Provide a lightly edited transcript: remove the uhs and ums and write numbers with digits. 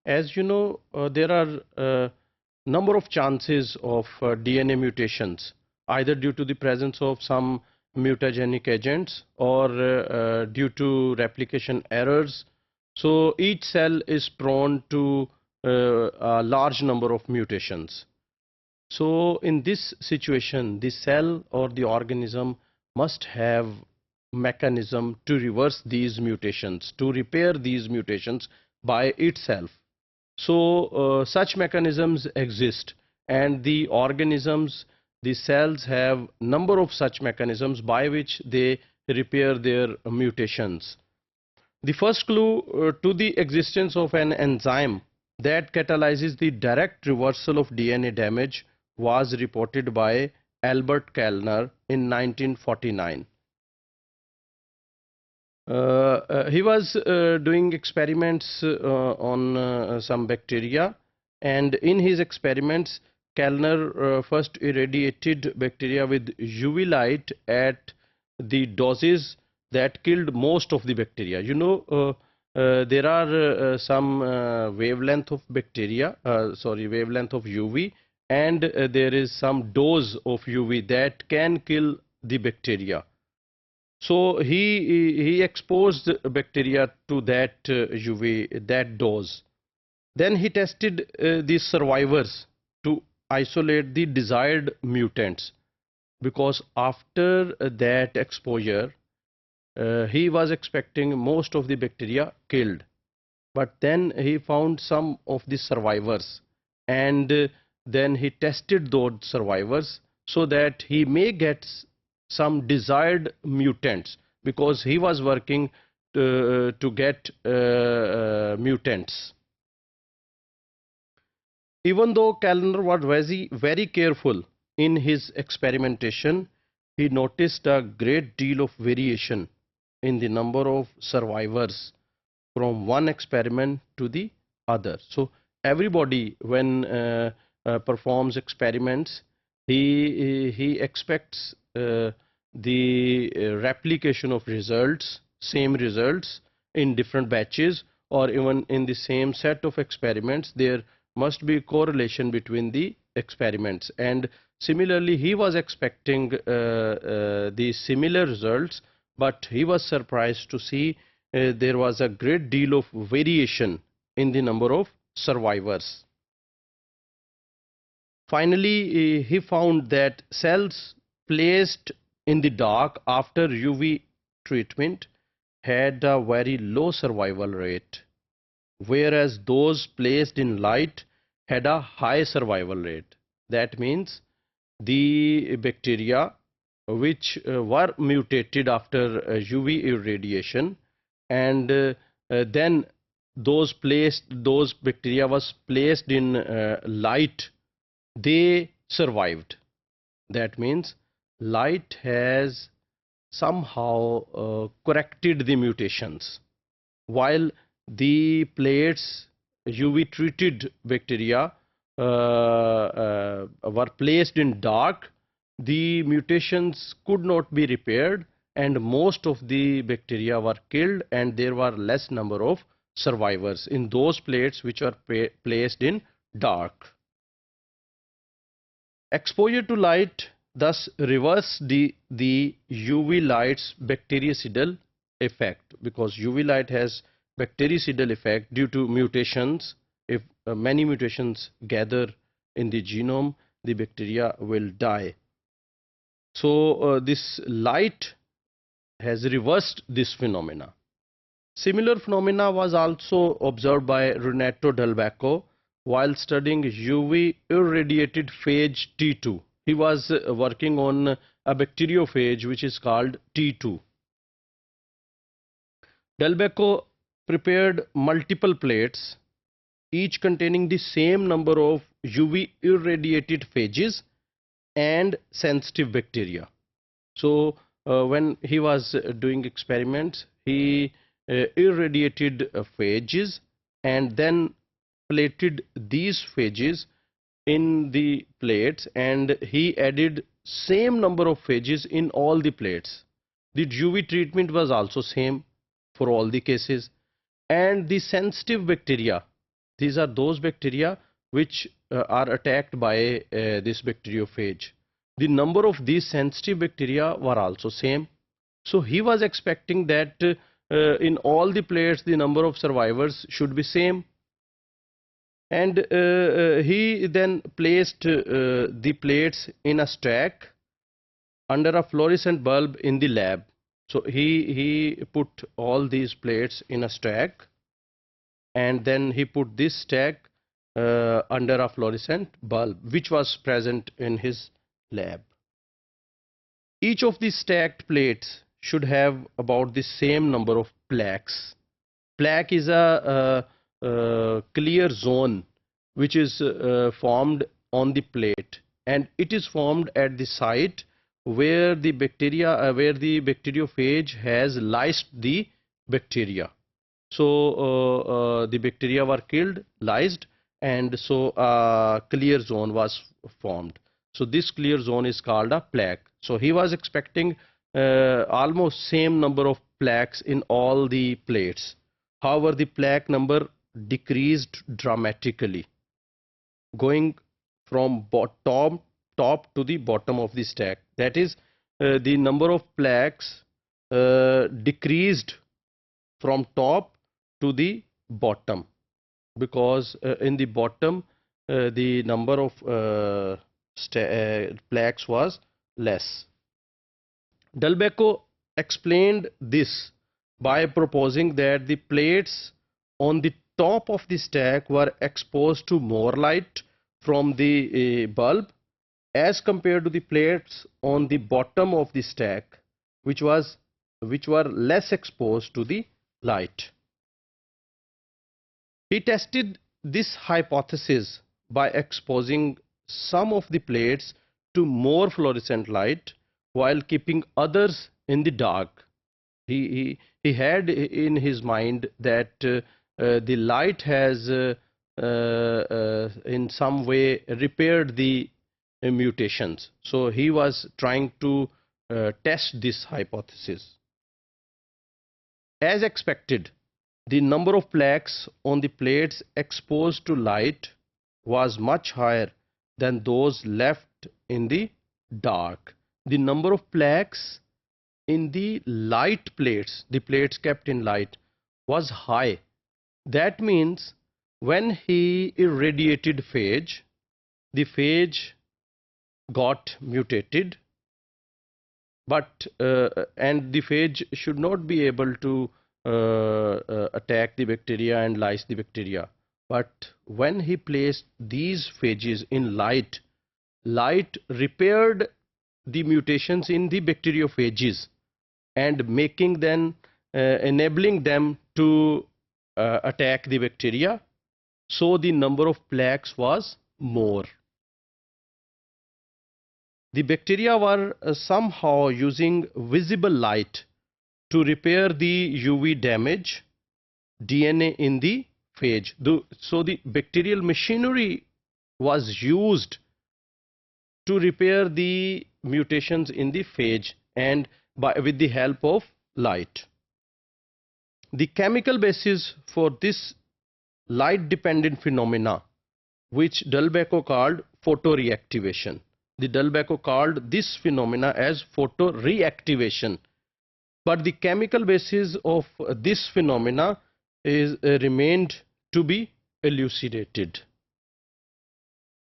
As you know, there are number of chances of DNA mutations, either due to the presence of some mutagenic agents or due to replication errors. So each cell is prone to a large number of mutations. So in this situation, the cell or the organism must have mechanism to reverse these mutations, to repair these mutations by itself. So such mechanisms exist, and the organisms, the cells have number of such mechanisms by which they repair their mutations. The first clue to the existence of an enzyme that catalyzes the direct reversal of DNA damage was reported by Albert Kellner in 1949. He was doing experiments on some bacteria, and in his experiments Kellner first irradiated bacteria with UV light at the doses that killed most of the bacteria. There are some wavelength of bacteria, wavelength of UV, and there is some dose of UV that can kill the bacteria. So he exposed bacteria to that UV, that dose. Then he tested the survivors to isolate the desired mutants, because after that exposure he was expecting most of the bacteria killed, but then he found some of the survivors, and then he tested those survivors so that he may get some desired mutants, because he was working to get mutants. Even though Kellner was very careful in his experimentation, he noticed a great deal of variation in the number of survivors from one experiment to the other. So everybody, when performs experiments, he expects the replication of results, same results in different batches, or even in the same set of experiments. There must be correlation between the experiments, and similarly he was expecting the similar results, but he was surprised to see there was a great deal of variation in the number of survivors. Finally, he found that cells placed in the dark after UV treatment had a very low survival rate, whereas those placed in light had a high survival rate. That means the bacteria which were mutated after UV irradiation, and then those bacteria was placed in light, they survived. That means light has somehow corrected the mutations, while the plates UV treated bacteria were placed in dark. The mutations could not be repaired, and most of the bacteria were killed, and there were less number of survivors in those plates which are placed in dark. Exposure to light thus reverse the UV light's bactericidal effect, because UV light has bactericidal effect due to mutations. If many mutations gather in the genome, the bacteria will die. So this light has reversed this phenomena. Similar phenomena was also observed by Renato Delbecco while studying UV irradiated phage T2. He was working on a bacteriophage which is called T2. Delbecco prepared multiple plates, each containing the same number of UV irradiated phages and sensitive bacteria. So when he was doing experiments, he irradiated phages and then plated these phages in the plates, and he added same number of phages in all the plates. The UV treatment was also same for all the cases, and the sensitive bacteria These are those bacteria which are attacked by this bacteriophage. The number of these sensitive bacteria were also same. So he was expecting that in all the plates the number of survivors should be same. And he then placed the plates in a stack under a fluorescent bulb in the lab. So he put all these plates in a stack, and then he put this stack under a fluorescent bulb which was present in his lab. Each of these stacked plates should have about the same number of plaques. Plaque is a clear zone which is formed on the plate, and it is formed at the site where the bacteria, where the bacteriophage has lysed the bacteria. So the bacteria were killed, lysed, and so a clear zone was formed. So this clear zone is called a plaque. So he was expecting almost same number of plaques in all the plates. However, the plaque number decreased dramatically, going from top to the bottom of the stack. That is, the number of plaques decreased from top to the bottom, because in the bottom the number of plaques was less. Delbecq explained this by proposing that the plates on the top of the stack were exposed to more light from the bulb as compared to the plates on the bottom of the stack, which were less exposed to the light. He tested this hypothesis by exposing some of the plates to more fluorescent light while keeping others in the dark. He had in his mind that the light has in some way repaired the mutations. So he was trying to test this hypothesis. As expected, the number of plaques on the plates exposed to light was much higher than those left in the dark. The number of plaques in the light plates, the plates kept in light, was high. That means when he irradiated phage, the phage got mutated, but and the phage should not be able to attack the bacteria and lyse the bacteria. But when he placed these phages in light, light repaired the mutations in the bacteriophages and making them, enabling them to attack the bacteria. So the number of plaques was more. The bacteria were somehow using visible light to repair the UV damage DNA in the phage. So the bacterial machinery was used to repair the mutations in the phage, and with the help of light. The chemical basis for this light dependent phenomena, which Delbecq called photoreactivation. The Delbecq called this phenomena as photoreactivation, but the chemical basis of this phenomena is remained to be elucidated.